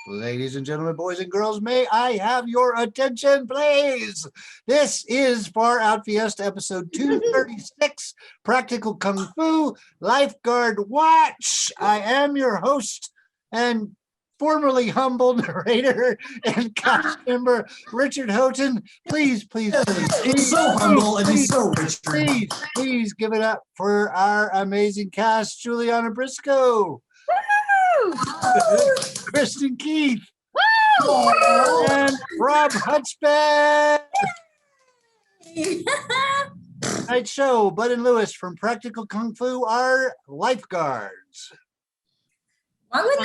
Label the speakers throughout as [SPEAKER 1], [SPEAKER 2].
[SPEAKER 1] Ladies and gentlemen, boys and girls, may I have your attention, please? This is Far Out Fiesta episode 236, Practical Kung Fu Lifeguard Watch. I am your host and formerly humble narrator and cast member, Richard Houghton. Please,
[SPEAKER 2] He's so humble and he's so rich.
[SPEAKER 1] Please give it up for our amazing cast, JuliAnna Briscoe. Kristin Keith. Woo! And Robb Hudspeth. Night show, Bud and Lewis from Practical Kung Fu are lifeguards.
[SPEAKER 3] Sorry,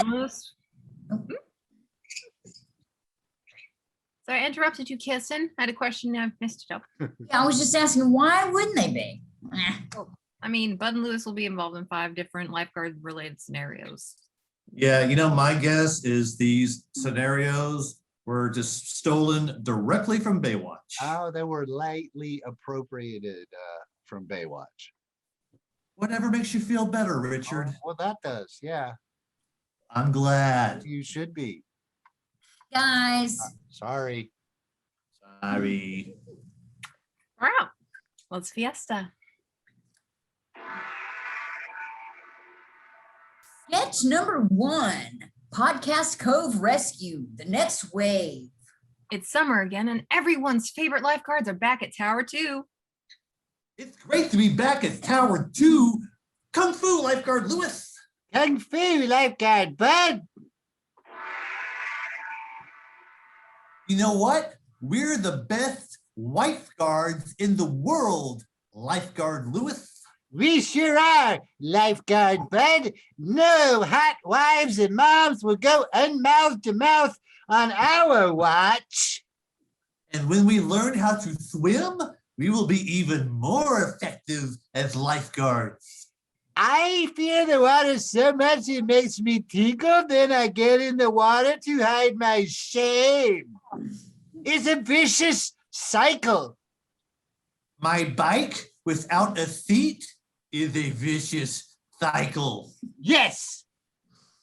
[SPEAKER 3] I interrupted you, Kristin. I had a question. I've messed it up.
[SPEAKER 4] Yeah, I was just asking, why wouldn't they be?
[SPEAKER 3] I mean, Bud and Lewis will be involved in 5 different lifeguard-related scenarios.
[SPEAKER 2] Yeah, my guess is these scenarios were just stolen directly from Baywatch.
[SPEAKER 1] Oh, they were lightly appropriated from Baywatch.
[SPEAKER 2] Whatever makes you feel better, Richard.
[SPEAKER 1] Oh, well, that does, yeah.
[SPEAKER 2] I'm glad.
[SPEAKER 1] You should be.
[SPEAKER 4] Guys.
[SPEAKER 1] Sorry.
[SPEAKER 2] Sorry.
[SPEAKER 3] Wow. Let's Fiesta.
[SPEAKER 4] Sketch number 1, Podcast Cove Rescue, the next wave.
[SPEAKER 3] It's summer again, and everyone's favorite lifeguards are back at Tower 2.
[SPEAKER 2] It's great to be back at Tower 2. Kung Fu Lifeguard Lewis.
[SPEAKER 1] Kung Fu Lifeguard Bud.
[SPEAKER 2] You know what? We're the best lifeguards in the world, Lifeguard Lewis.
[SPEAKER 1] We sure are, Lifeguard Bud. No hot wives and moms will go unmouthed to mouth on our watch.
[SPEAKER 2] And when we learn how to swim, we will be even more effective as lifeguards.
[SPEAKER 1] I fear the water so much it makes me tinkle, then I get in the water to hide my shame. It's a vicious cycle.
[SPEAKER 2] My bike without a seat is a vicious cycle.
[SPEAKER 1] Yes,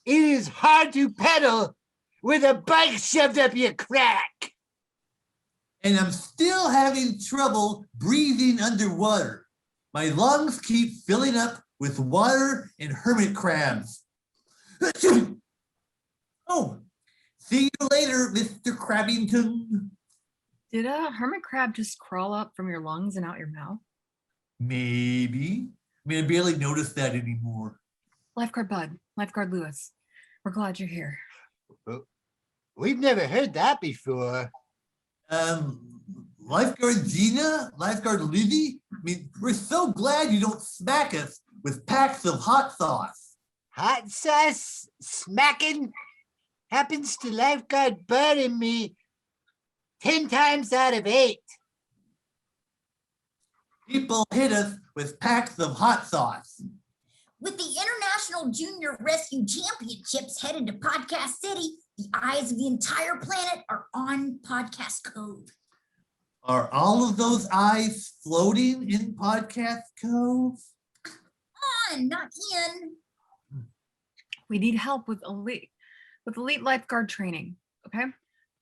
[SPEAKER 1] it is hard to pedal with a bike shoved up your crack.
[SPEAKER 2] And I'm still having trouble breathing underwater. My lungs keep filling up with water and hermit crabs. Oh, see you later, Mr. Crabbington.
[SPEAKER 3] Did a hermit crab just crawl up from your lungs and out your mouth?
[SPEAKER 2] Maybe. I barely notice that anymore.
[SPEAKER 3] Lifeguard Bud, Lifeguard Lewis, we're glad you're here.
[SPEAKER 1] We've never heard that before.
[SPEAKER 2] Lifeguard Gina, Lifeguard Lizzie, we're so glad you don't smack us with packs of hot sauce.
[SPEAKER 1] Hot sauce smacking happens to Lifeguard Bud and me 10 times out of 8.
[SPEAKER 2] People hit us with packs of hot sauce.
[SPEAKER 4] With the International Junior Rescue Championships headed to Podcast City, the eyes of the entire planet are on Podcast Cove.
[SPEAKER 2] Are all of those eyes floating in Podcast Cove?
[SPEAKER 4] On, not in.
[SPEAKER 3] We need help with elite lifeguard training, okay?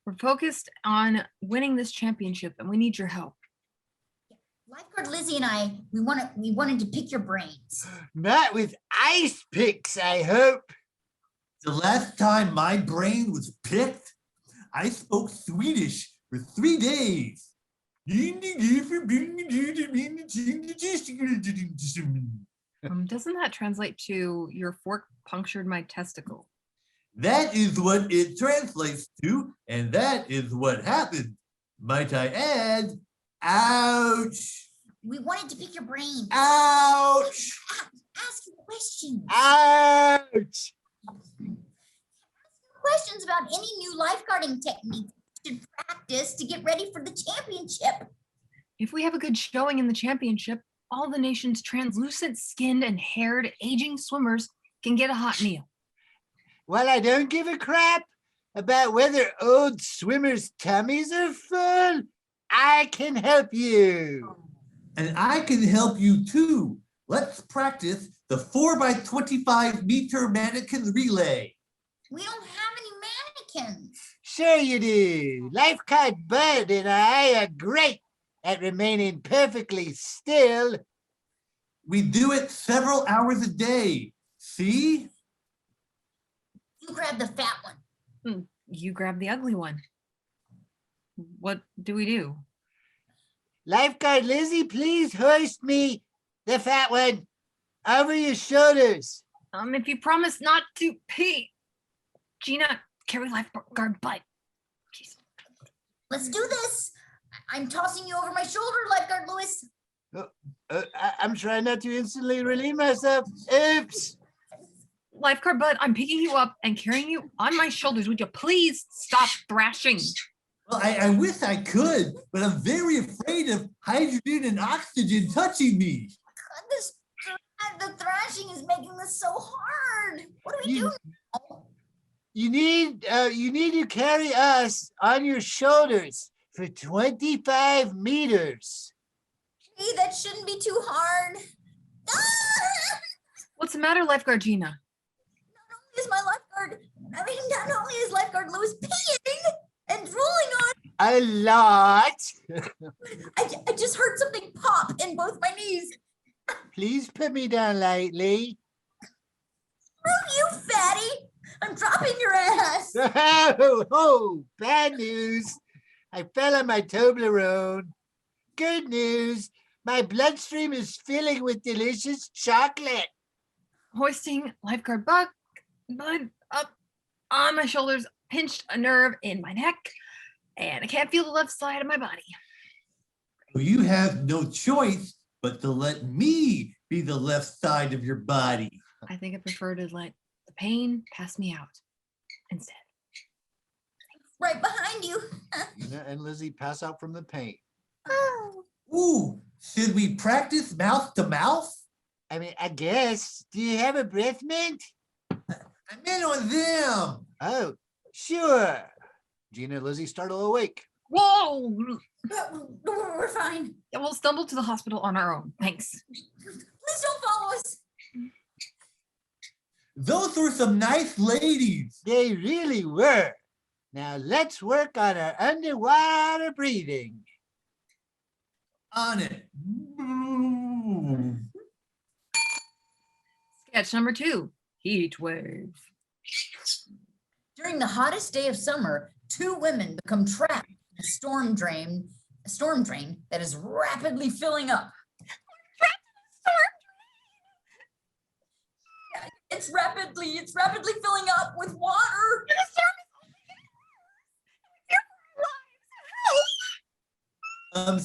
[SPEAKER 3] We're focused on winning this championship and we need your help.
[SPEAKER 4] Lifeguard Lizzie and I, we wanted to pick your brains.
[SPEAKER 1] Not with ice picks, I hope.
[SPEAKER 2] The last time my brain was picked, I spoke Swedish for 3 days.
[SPEAKER 3] Doesn't that translate to your fork punctured my testicle?
[SPEAKER 2] That is what it translates to, and that is what happened. Might I add, ouch.
[SPEAKER 4] We wanted to pick your brains.
[SPEAKER 2] Ouch.
[SPEAKER 4] questions.
[SPEAKER 1] Ouch!
[SPEAKER 4] Questions about any new lifeguarding techniques you should practice to get ready for the championship.
[SPEAKER 3] If we have a good showing in the championship, all the nation's translucent skinned and haired aging swimmers can get a hot meal.
[SPEAKER 1] Well, I don't give a crap about whether old swimmers' tummies are full. I can help you.
[SPEAKER 2] And I can help you too. Let's practice the 4x25 meter mannequin relay.
[SPEAKER 4] We don't have any mannequins.
[SPEAKER 1] Sure you do. Lifeguard Bud and I are great at remaining perfectly still.
[SPEAKER 2] We do it several hours a day. See?
[SPEAKER 4] You grab the fat one.
[SPEAKER 3] You grab the ugly one. What do we do?
[SPEAKER 1] Lifeguard Lizzie, please hoist me, the fat one, over your shoulders.
[SPEAKER 3] If you promise not to pee. Gina, carry lifeguard Bud. Jeez.
[SPEAKER 4] Let's do this. I'm tossing you over my shoulder, Lifeguard Lewis.
[SPEAKER 1] I'm trying not to instantly relieve myself. Oops.
[SPEAKER 3] Lifeguard Bud, I'm picking you up and carrying you on my shoulders. Would you please stop thrashing?
[SPEAKER 2] Well, I wish I could, but I'm very afraid of hydrogen and oxygen touching me.
[SPEAKER 4] The thrashing is making this so hard. What do we do now?
[SPEAKER 1] You need to carry us on your shoulders for 25 meters.
[SPEAKER 4] Hey, that shouldn't be too hard.
[SPEAKER 3] What's the matter, Lifeguard Gina?
[SPEAKER 4] Not only is Lifeguard Lewis peeing and drooling on,
[SPEAKER 1] A lot.
[SPEAKER 4] I just heard something pop in both my knees.
[SPEAKER 1] Please put me down lightly.
[SPEAKER 4] Screw you, fatty. I'm dropping your ass.
[SPEAKER 1] Oh, bad news. I fell on my Toblerone. Good news. My bloodstream is filling with delicious chocolate.
[SPEAKER 3] Hoisting Lifeguard Bud up on my shoulders, pinched a nerve in my neck, and I can't feel the left side of my body.
[SPEAKER 2] Well, you have no choice but to let me be the left side of your body.
[SPEAKER 3] I think I prefer to let the pain pass me out instead.
[SPEAKER 4] Right behind you.
[SPEAKER 1] Gina and Lizzie pass out from the pain.
[SPEAKER 4] Oh.
[SPEAKER 2] Ooh, should we practice mouth to mouth?
[SPEAKER 1] I mean, I guess. Do you have a breath mint?
[SPEAKER 2] I'm in on them.
[SPEAKER 1] Oh, sure. Gina and Lizzie startle awake.
[SPEAKER 3] Whoa!
[SPEAKER 4] We're fine.
[SPEAKER 3] Yeah, we'll stumble to the hospital on our own. Thanks.
[SPEAKER 4] Please don't follow us.
[SPEAKER 2] Those were some nice ladies.
[SPEAKER 1] They really were. Now let's work on our underwater breathing.
[SPEAKER 2] On it.
[SPEAKER 3] Sketch number 2, heat wave.
[SPEAKER 4] During the hottest day of summer, 2 women become trapped in a storm drain that is rapidly filling up. It's rapidly filling up with water.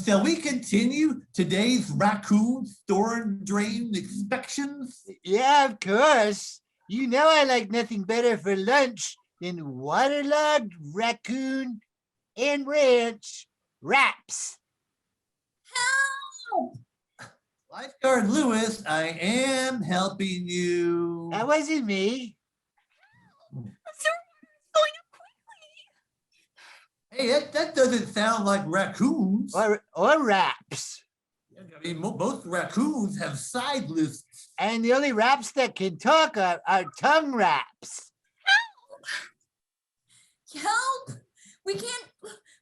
[SPEAKER 2] Shall we continue today's raccoon storm drain inspections?
[SPEAKER 1] Yeah, of course. You know I like nothing better for lunch than waterlogged raccoon and ranch wraps.
[SPEAKER 4] Help!
[SPEAKER 2] Lifeguard Lewis, I am helping you.
[SPEAKER 1] That wasn't me.
[SPEAKER 2] Hey, that doesn't sound like raccoons.
[SPEAKER 1] Or wraps.
[SPEAKER 2] I mean, most raccoons have side lists.
[SPEAKER 1] And the only wraps that can talk are tongue wraps.
[SPEAKER 4] Help! We can't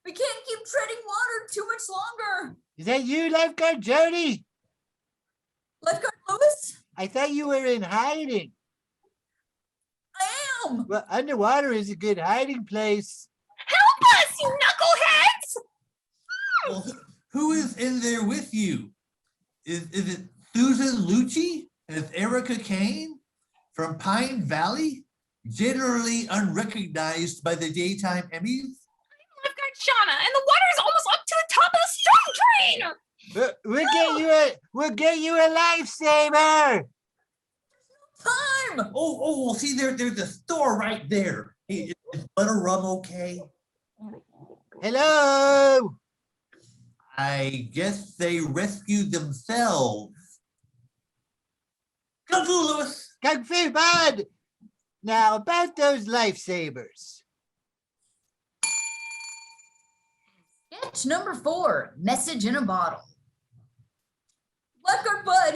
[SPEAKER 4] keep treading water too much longer.
[SPEAKER 1] Is that you, Lifeguard Jody?
[SPEAKER 4] Lifeguard Lewis?
[SPEAKER 1] I thought you were in hiding.
[SPEAKER 4] I am.
[SPEAKER 1] Well, underwater is a good hiding place.
[SPEAKER 3] Help us, you knuckleheads!
[SPEAKER 2] Well, who is in there with you? Is it Susan Lucci as Erica Kane from Pine Valley? Generally unrecognized by the daytime Emmys?
[SPEAKER 3] Lifeguard Shauna, and the water is almost up to the top of the storm drain!
[SPEAKER 1] We'll get you a lifesaver.
[SPEAKER 2] Oh, see, there's a store right there. Hey, is butter rum okay?
[SPEAKER 1] Hello.
[SPEAKER 2] I guess they rescued themselves. Kung Fu, Lewis.
[SPEAKER 1] Kung Fu Bud. Now about those lifesavers.
[SPEAKER 4] Sketch number 4, message in a bottle. Lifeguard Bud,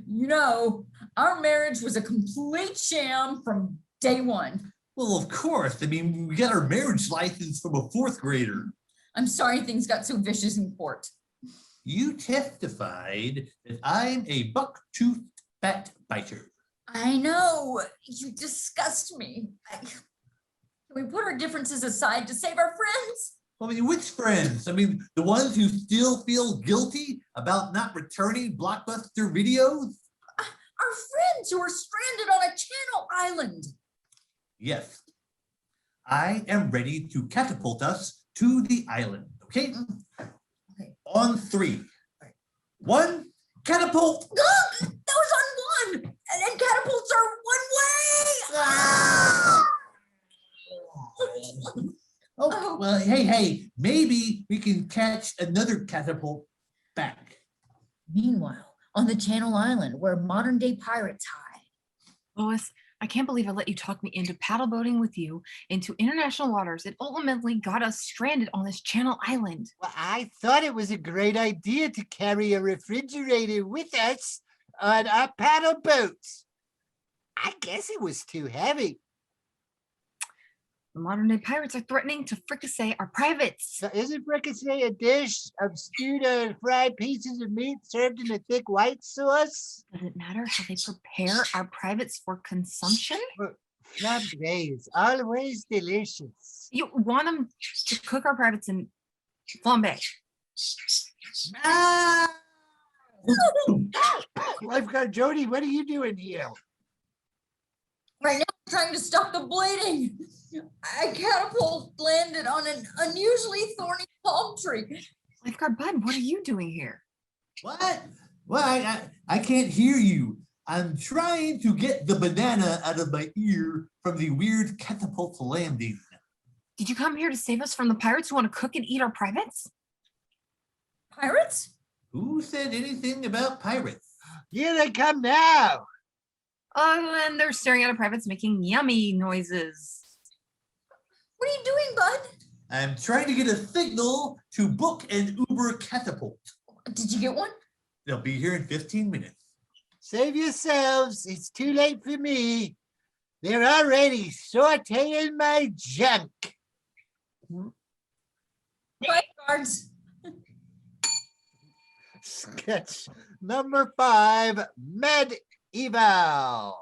[SPEAKER 4] you know, our marriage was a complete sham from day one.
[SPEAKER 2] Well, of course. I mean, we got our marriage license from a 4th grader.
[SPEAKER 4] I'm sorry things got so vicious in court.
[SPEAKER 2] You testified that I'm a buck-toothed fat biter.
[SPEAKER 4] I know, you disgust me. Can we put our differences aside to save our friends?
[SPEAKER 2] I mean, which friends? I mean, the ones who still feel guilty about not returning Blockbuster videos?
[SPEAKER 4] Our friends who are stranded on a channel island.
[SPEAKER 2] Yes. I am ready to catapult us to the island, okay?
[SPEAKER 4] Okay.
[SPEAKER 2] On 3. 1, catapult.
[SPEAKER 4] That was on 1, and catapults are one way.
[SPEAKER 2] Oh, well, hey, maybe we can catch another catapult back.
[SPEAKER 4] Meanwhile, on the Channel Island, where modern day pirates hide.
[SPEAKER 3] Lois, I can't believe I let you talk me into paddle boating with you into international waters. It ultimately got us stranded on this Channel Island.
[SPEAKER 1] Well, I thought it was a great idea to carry a refrigerator with us on our paddle boats. I guess it was too heavy.
[SPEAKER 3] The modern day pirates are threatening to fricassee our privates.
[SPEAKER 1] So isn't fricassee a dish of stewed and fried pieces of meat served in a thick white sauce?
[SPEAKER 3] Does it matter how they prepare our privates for consumption?
[SPEAKER 1] Flambe is always delicious.
[SPEAKER 3] You want them to cook our privates in flambe.
[SPEAKER 1] Ah! Lifeguard Jody, what are you doing here?
[SPEAKER 4] Right now, I'm trying to stop the bleeding. A catapult landed on an unusually thorny palm tree.
[SPEAKER 3] Lifeguard Bud, what are you doing here?
[SPEAKER 2] What? Well, I can't hear you. I'm trying to get the banana out of my ear from the weird catapult landing.
[SPEAKER 3] Did you come here to save us from the pirates who want to cook and eat our privates?
[SPEAKER 4] Pirates?
[SPEAKER 2] Who said anything about pirates?
[SPEAKER 1] Here they come now.
[SPEAKER 3] Oh, and they're staring at our privates making yummy noises.
[SPEAKER 4] What are you doing, Bud?
[SPEAKER 2] I'm trying to get a signal to book an Uber catapult.
[SPEAKER 4] Did you get one?
[SPEAKER 2] They'll be here in 15 minutes.
[SPEAKER 1] Save yourselves. It's too late for me. They're already sauteing my junk.
[SPEAKER 4] Lifeguards.
[SPEAKER 1] Sketch number 5, Medieval.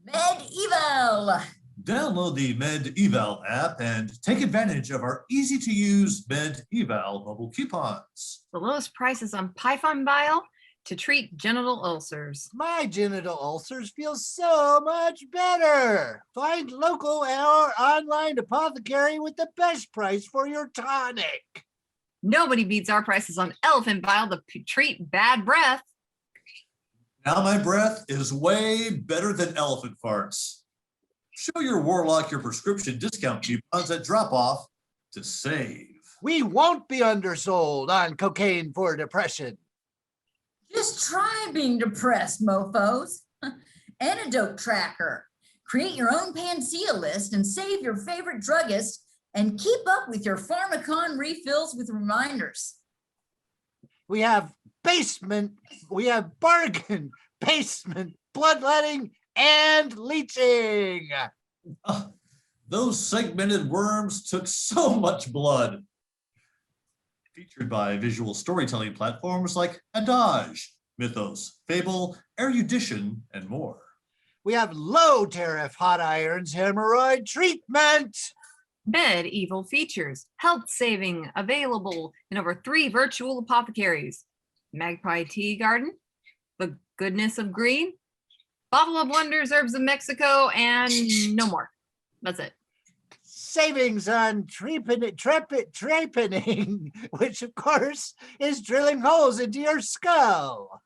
[SPEAKER 4] Medieval.
[SPEAKER 2] Download the Medieval app and take advantage of our easy-to-use Medieval mobile coupons.
[SPEAKER 3] The lowest prices on Python Bile to treat genital ulcers.
[SPEAKER 1] My genital ulcers feel so much better. Find local or online apothecary with the best price for your tonic.
[SPEAKER 3] Nobody beats our prices on elephant bile to treat bad breath.
[SPEAKER 2] Now my breath is way better than elephant farts. Show your warlock your prescription discount coupons at drop-off to save.
[SPEAKER 1] We won't be undersold on cocaine for depression.
[SPEAKER 4] Just try being depressed, mofos. Antidote tracker. Create your own Panacea list and save your favorite druggist and keep up with your Pharmacon refills with reminders.
[SPEAKER 1] We have bargain, basement, bloodletting, and leeching.
[SPEAKER 2] Those segmented worms took so much blood. Featured by visual storytelling platforms like Adage, Mythos, Fable, Erudition, and more.
[SPEAKER 1] We have low tariff hot irons hemorrhoid treatment.
[SPEAKER 3] Medieval features, health saving, available in over 3 virtual apothecaries. Magpie Tea Garden, The Goodness of Green, Bottle of Wonders Herbs of Mexico, and no more. That's it.
[SPEAKER 1] Savings on trepanning, which of course is drilling holes into your skull.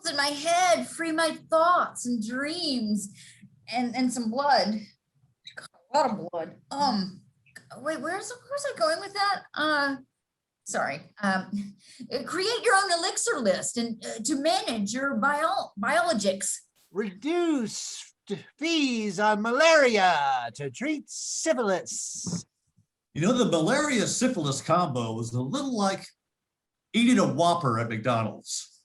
[SPEAKER 4] in my head, free my thoughts and dreams, and some blood. God, a lot of blood. Wait, where's I going with that? Sorry. Create your own elixir list and to manage your biologics.
[SPEAKER 1] Reduce fees on malaria to treat syphilis.
[SPEAKER 2] You know, the malaria syphilis combo was a little like eating a Whopper at McDonald's.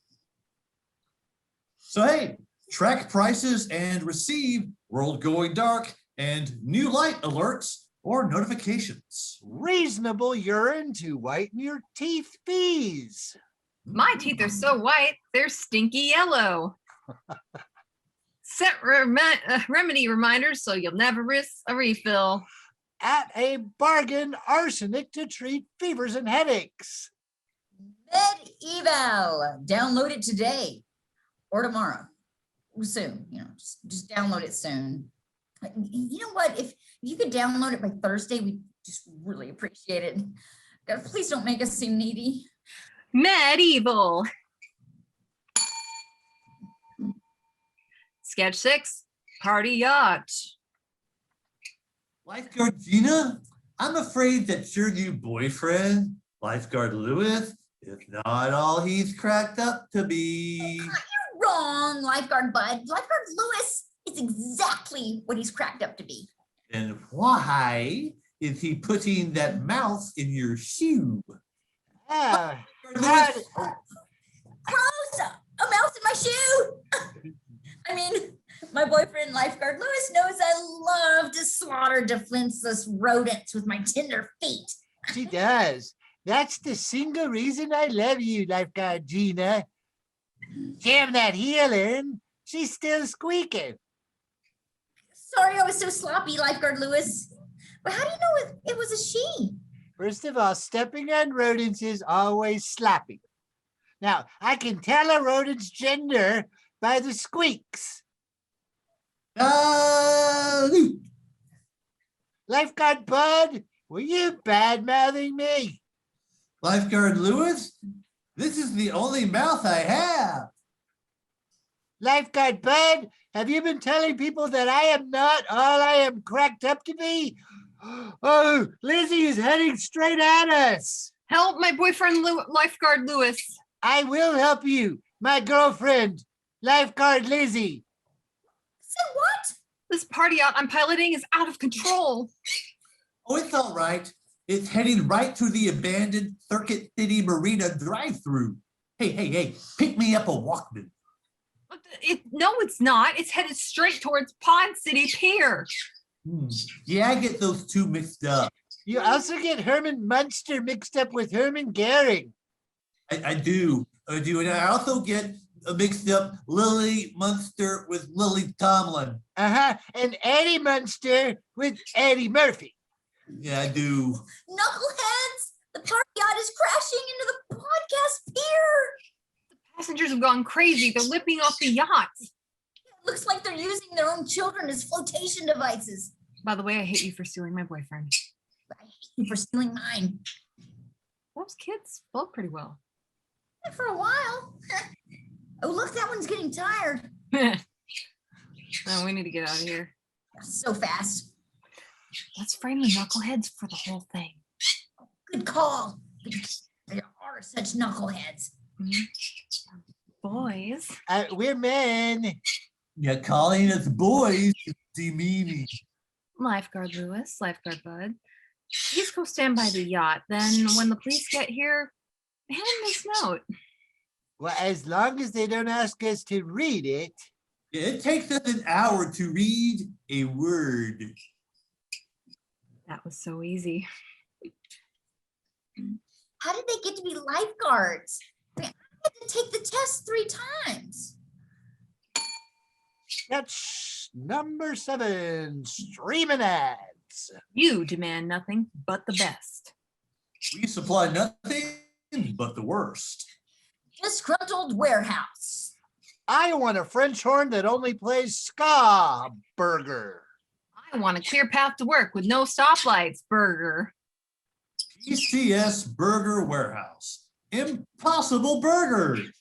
[SPEAKER 2] So hey, track prices and receive world going dark and new light alerts or notifications.
[SPEAKER 1] Reasonable urine to whiten your teeth fees.
[SPEAKER 3] My teeth are so white, they're stinky yellow. Set remedy reminders so you'll never miss a refill.
[SPEAKER 1] At a bargain, arsenic to treat fevers and headaches.
[SPEAKER 4] Med-Eval. Download it today or tomorrow. Soon, just download it soon. You know what? If you could download it by Thursday, we just really appreciate it. God, please don't make us seem needy.
[SPEAKER 3] Medieval. Sketch 6, Party Yacht.
[SPEAKER 2] Lifeguard Gina, I'm afraid that your new boyfriend, Lifeguard Lewis, is not all he's cracked up to be.
[SPEAKER 4] You're wrong, Lifeguard Bud. Lifeguard Lewis is exactly what he's cracked up to be.
[SPEAKER 2] And why is he putting that mouse in your shoe?
[SPEAKER 1] Ah,
[SPEAKER 2] Lewis,
[SPEAKER 4] Gross! A mouse in my shoe! I mean, my boyfriend, Lifeguard Lewis, knows I love to slaughter defenseless rodents with my tender feet.
[SPEAKER 1] she does. That's the single reason I love you, Lifeguard Gina. Jam that heel in. She's still squeaking.
[SPEAKER 4] Sorry I was so sloppy, Lifeguard Lewis. But how do you know it was a she?
[SPEAKER 1] First of all, stepping on rodents is always sloppy. Now, I can tell a rodent's gender by the squeaks. Lifeguard Bud, were you bad-mouthing me?
[SPEAKER 2] Lifeguard Lewis, this is the only mouth I have.
[SPEAKER 1] Lifeguard Bud, have you been telling people that I am not all I am cracked up to be? Oh, Lizzie is heading straight at us.
[SPEAKER 3] Help my boyfriend, Lifeguard Lewis.
[SPEAKER 1] I will help you, my girlfriend, Lifeguard Lizzie.
[SPEAKER 4] Said what?
[SPEAKER 3] This party yacht I'm piloting is out of control.
[SPEAKER 2] Oh, it's all right. It's heading right to the abandoned Circuit City Marina drive-through. Hey, pick me up a Walkman.
[SPEAKER 3] No, it's not. It's headed straight towards Pond City Pier.
[SPEAKER 2] Yeah, I get those two mixed up.
[SPEAKER 1] You also get Herman Munster mixed up with Herman Goering.
[SPEAKER 2] I do. And I also get mixed up Lily Munster with Lily Tomlin.
[SPEAKER 1] And Eddie Munster with Eddie Murphy.
[SPEAKER 2] Yeah, I do.
[SPEAKER 4] Knuckleheads! The party yacht is crashing into the podcast pier.
[SPEAKER 3] Passengers have gone crazy. They're lipping off the yacht.
[SPEAKER 4] It looks like they're using their own children as flotation devices.
[SPEAKER 3] By the way, I hate you for stealing my boyfriend.
[SPEAKER 4] I hate you for stealing mine.
[SPEAKER 3] Those kids float pretty well.
[SPEAKER 4] For a while. Oh, look, that one's getting tired.
[SPEAKER 3] Oh, we need to get out of here.
[SPEAKER 4] So fast.
[SPEAKER 3] Let's frame the knuckleheads for the whole thing.
[SPEAKER 4] Good call. There are such knuckleheads.
[SPEAKER 3] Boys.
[SPEAKER 1] We're men.
[SPEAKER 2] Yeah, calling us boys is demeaning.
[SPEAKER 3] Lifeguard Lewis, Lifeguard Bud. Please go stand by the yacht. Then when the police get here, hand them this note.
[SPEAKER 1] Well, as long as they don't ask us to read it.
[SPEAKER 2] Yeah, it takes us an hour to read a word.
[SPEAKER 3] That was so easy.
[SPEAKER 4] How did they get to be lifeguards? I had to take the test 3 times.
[SPEAKER 1] That's number 7, streaming ads.
[SPEAKER 3] You demand nothing but the best.
[SPEAKER 2] We supply nothing but the worst.
[SPEAKER 4] Disgruntled warehouse.
[SPEAKER 1] I want a French horn that only plays ska burger.
[SPEAKER 3] I want a clear path to work with no stoplights, burger.
[SPEAKER 2] PCS Burger Warehouse. Impossible burgers.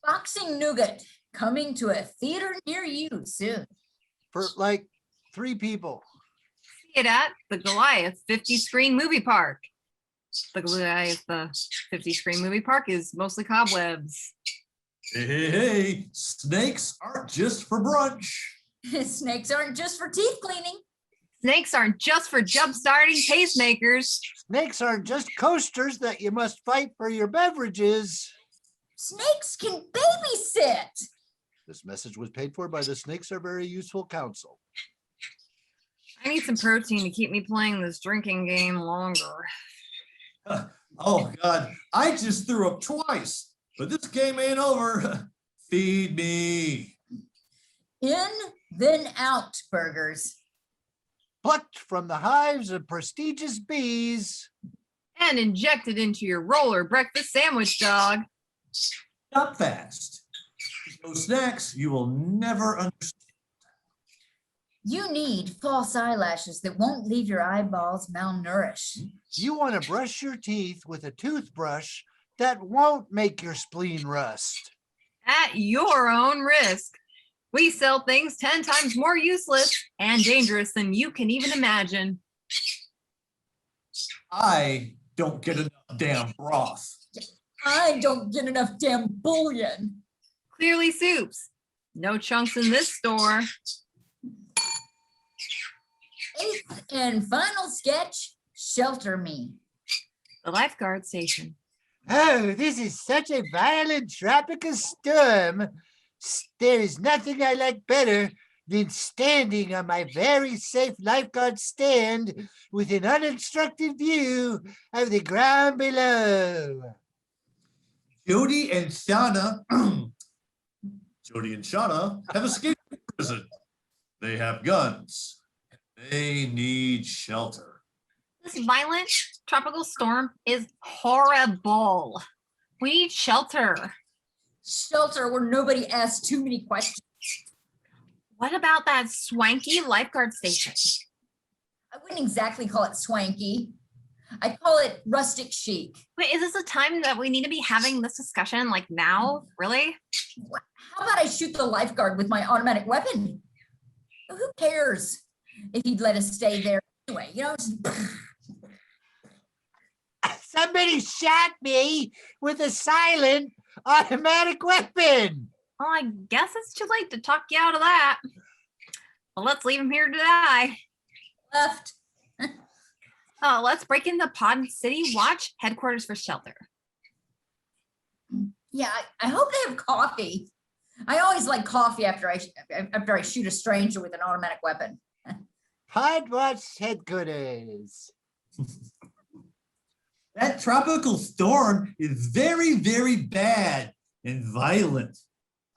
[SPEAKER 4] Boxing Nougat coming to a theater near you soon.
[SPEAKER 1] For like 3 people.
[SPEAKER 3] See it at the Goliath 50-screen movie park. The Goliath 50-screen movie park is mostly cobwebs.
[SPEAKER 2] Hey, snakes aren't just for brunch.
[SPEAKER 4] Snakes aren't just for teeth cleaning.
[SPEAKER 3] Snakes aren't just for jump-starting pacemakers.
[SPEAKER 1] Snakes aren't just coasters that you must fight for your beverages.
[SPEAKER 4] Snakes can babysit.
[SPEAKER 1] This message was paid for by the Snakes Are Very Useful Council.
[SPEAKER 3] I need some protein to keep me playing this drinking game longer.
[SPEAKER 2] Oh God, I just threw up twice, but this game ain't over. Feed me.
[SPEAKER 4] In, then out burgers.
[SPEAKER 1] Plucked from the hives of prestigious bees.
[SPEAKER 3] And injected into your roller breakfast sandwich dog.
[SPEAKER 2] Stop fast. No snacks you will never understand.
[SPEAKER 4] You need false eyelashes that won't leave your eyeballs malnourished.
[SPEAKER 1] You want to brush your teeth with a toothbrush that won't make your spleen rust.
[SPEAKER 3] At your own risk. We sell things 10 times more useless and dangerous than you can even imagine.
[SPEAKER 2] I don't get enough damn broth.
[SPEAKER 4] I don't get enough damn bouillon.
[SPEAKER 3] Clearly soups. No chunks in this store.
[SPEAKER 4] Eighth and final sketch, Shelter Me.
[SPEAKER 3] The Lifeguard station.
[SPEAKER 1] Oh, this is such a violent tropical storm. There is nothing I like better than standing on my very safe lifeguard stand with an unobstructed view of the ground below.
[SPEAKER 2] Jody and Shauna, Jody and Shauna have escaped prison. They have guns. They need shelter.
[SPEAKER 3] This violent tropical storm is horrible. We need shelter.
[SPEAKER 4] Shelter where nobody asks too many questions.
[SPEAKER 3] What about that swanky lifeguard station?
[SPEAKER 4] I wouldn't exactly call it swanky. I call it rustic chic.
[SPEAKER 3] Wait, is this a time that we need to be having this discussion like now? Really?
[SPEAKER 4] How about I shoot the lifeguard with my automatic weapon? Who cares if he'd let us stay there anyway? You know,
[SPEAKER 1] Somebody shot me with a silent automatic weapon.
[SPEAKER 3] Well, I guess it's too late to talk you out of that. Well, let's leave him here to die.
[SPEAKER 4] left.
[SPEAKER 3] Let's break into Pod City Watch headquarters for shelter.
[SPEAKER 4] Yeah, I hope they have coffee. I always like coffee after I shoot a stranger with an automatic weapon.
[SPEAKER 1] Pod Watch headquarters.
[SPEAKER 2] That tropical storm is very, very bad and violent.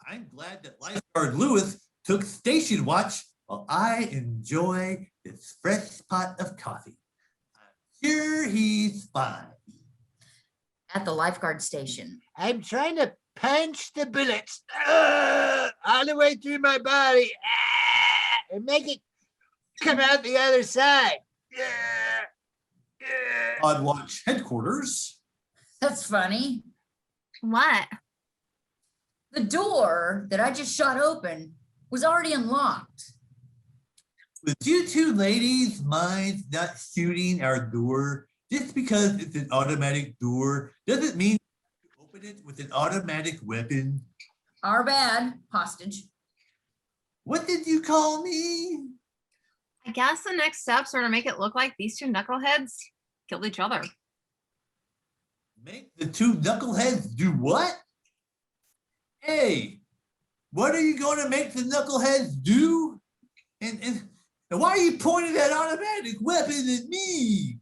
[SPEAKER 2] I'm glad that Lifeguard Lewis took station watch while I enjoy this fresh pot of coffee. I'm sure he's fine.
[SPEAKER 4] At the lifeguard station.
[SPEAKER 1] I'm trying to punch the bullets all the way through my body and make it come out the other side.
[SPEAKER 2] Pod Watch headquarters.
[SPEAKER 4] That's funny.
[SPEAKER 3] What?
[SPEAKER 4] The door that I just shot open was already unlocked.
[SPEAKER 2] Would you two ladies mind not shooting our door? Just because it's an automatic door doesn't mean you open it with an automatic weapon.
[SPEAKER 4] Our bad, hostage.
[SPEAKER 2] What did you call me?
[SPEAKER 3] I guess the next steps are to make it look like these two knuckleheads killed each other.
[SPEAKER 2] Make the two knuckleheads do what? Hey, what are you going to make the knuckleheads do? And why are you pointing that automatic weapon at me?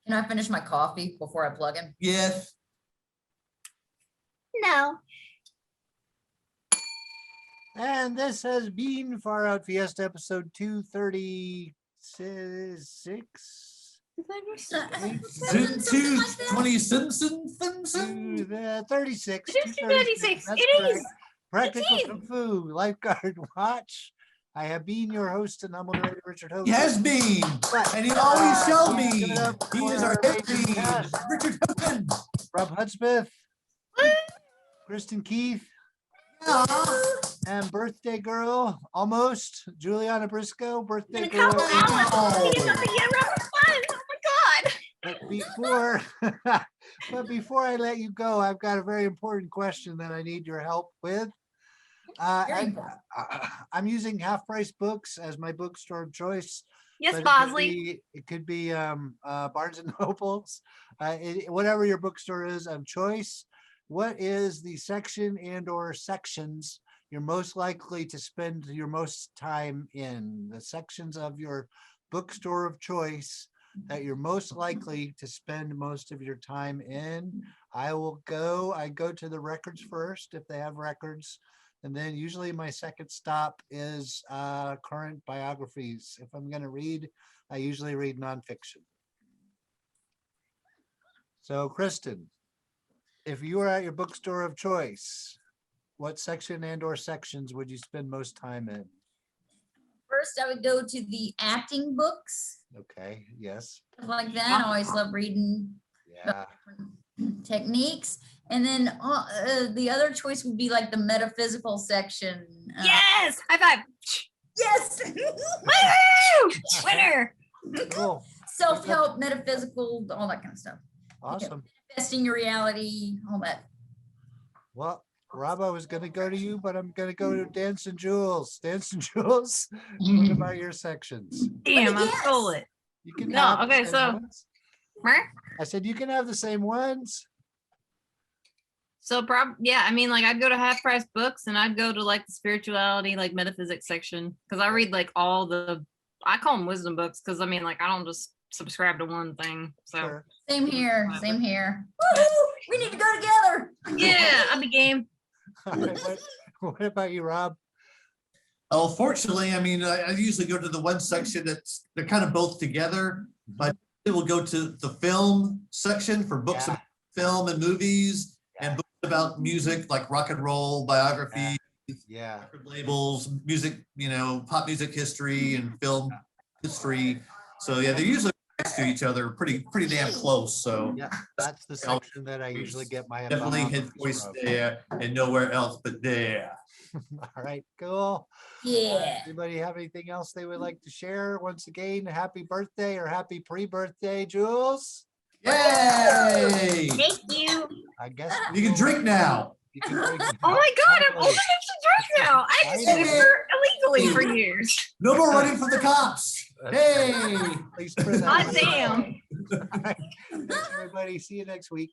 [SPEAKER 4] Can I finish my coffee before I plug in?
[SPEAKER 2] Yes.
[SPEAKER 3] No.
[SPEAKER 1] And this has been Far Out Fiesta episode 236.
[SPEAKER 2] 20 Simpson?
[SPEAKER 1] 36.
[SPEAKER 3] It is 236.
[SPEAKER 1] That's
[SPEAKER 3] It
[SPEAKER 1] correct.
[SPEAKER 3] is.
[SPEAKER 1] Practical
[SPEAKER 3] It is.
[SPEAKER 1] Kung Fu Lifeguard Watch. I have been your host and humble narrator, Richard Houghton.
[SPEAKER 2] He has been, and he always shall be. He is our head being, Richard Houghton.
[SPEAKER 1] Robb Hudspeth. Kristin Keith. And birthday girl, almost, JuliAnna Briscoe, birthday
[SPEAKER 3] In a
[SPEAKER 1] girl.
[SPEAKER 3] couple hours.
[SPEAKER 2] Oh.
[SPEAKER 3] It's gonna be around fun. Oh my God.
[SPEAKER 1] But before, but before I let you go, I've got a very important question that I need your help with.
[SPEAKER 4] Very important.
[SPEAKER 1] I'm using Half Price Books as my bookstore of choice.
[SPEAKER 3] Yes,
[SPEAKER 1] but
[SPEAKER 3] Bosley.
[SPEAKER 1] It could be Barnes and Nobles, whatever your bookstore is of choice. What is the section and or sections you're most likely to spend your most time in? The sections of your bookstore of choice that you're most likely to spend most of your time in. I go to the records first if they have records. And then usually my second stop is current biographies. If I'm going to read, I usually read nonfiction. So Kristin, if you were at your bookstore of choice, what section and or sections would you spend most time in?
[SPEAKER 4] First, I would go to the acting books,
[SPEAKER 1] Okay, yes,
[SPEAKER 4] stuff like that. I always love reading
[SPEAKER 1] yeah,
[SPEAKER 4] techniques. And then the other choice would be like the metaphysical section.
[SPEAKER 3] Yes. High five.
[SPEAKER 4] Yes.
[SPEAKER 3] Woo! Winner.
[SPEAKER 1] cool,
[SPEAKER 4] Self-help, metaphysical, all that kind of stuff.
[SPEAKER 1] awesome.
[SPEAKER 4] Manifesting your reality, all that.
[SPEAKER 1] Well, Rob, I was going to go to you, but I'm going to go to Dance and Jules. Dance and Jules, what about your sections?
[SPEAKER 3] Damn, I
[SPEAKER 4] Yes.
[SPEAKER 3] stole it.
[SPEAKER 1] You can
[SPEAKER 3] No,
[SPEAKER 1] have the
[SPEAKER 3] okay,
[SPEAKER 1] same
[SPEAKER 3] so-
[SPEAKER 1] ones.
[SPEAKER 3] Mer?
[SPEAKER 1] I said you can have the same ones.
[SPEAKER 3] So yeah, I mean, like I'd go to Half Price Books and I'd go to like the spirituality, like metaphysics section. Cause I read like I call them wisdom books. Cause I mean, like I don't just subscribe to one thing. So
[SPEAKER 1] Sure.
[SPEAKER 4] Same here, same here. Woo! We need to go together.
[SPEAKER 3] yeah, I'll be game.
[SPEAKER 1] All right, what about you, Rob?
[SPEAKER 2] Oh, fortunately, I mean, I usually go to the one section they're kind of both together, but it will go to the film section for books
[SPEAKER 1] Yeah.
[SPEAKER 2] about film and movies
[SPEAKER 1] Yeah.
[SPEAKER 2] and books about music like rock and roll, biography,
[SPEAKER 1] Yeah,
[SPEAKER 2] record labels, music, pop music history and film history. So yeah, they're usually next to each other, pretty damn close. So
[SPEAKER 1] yeah, that's the section that I usually get my
[SPEAKER 2] definitely his
[SPEAKER 1] biographies
[SPEAKER 2] voice
[SPEAKER 1] from.
[SPEAKER 2] there and nowhere else but there.
[SPEAKER 1] All right, cool.
[SPEAKER 4] Yeah.
[SPEAKER 1] Anybody have anything else they would like to share? Once again, happy birthday or happy pre-birthday, Jules.
[SPEAKER 2] Yay!
[SPEAKER 3] Thank you.
[SPEAKER 1] I guess
[SPEAKER 2] You can drink now.
[SPEAKER 1] you can drink
[SPEAKER 3] Oh my God, I'm old
[SPEAKER 1] finally.
[SPEAKER 3] enough to drink now. I just did it illegally for years.
[SPEAKER 2] No more running from the cops. Hey!
[SPEAKER 1] At least for that.
[SPEAKER 3] God damn.
[SPEAKER 1] All right. Thanks, everybody. See you next week.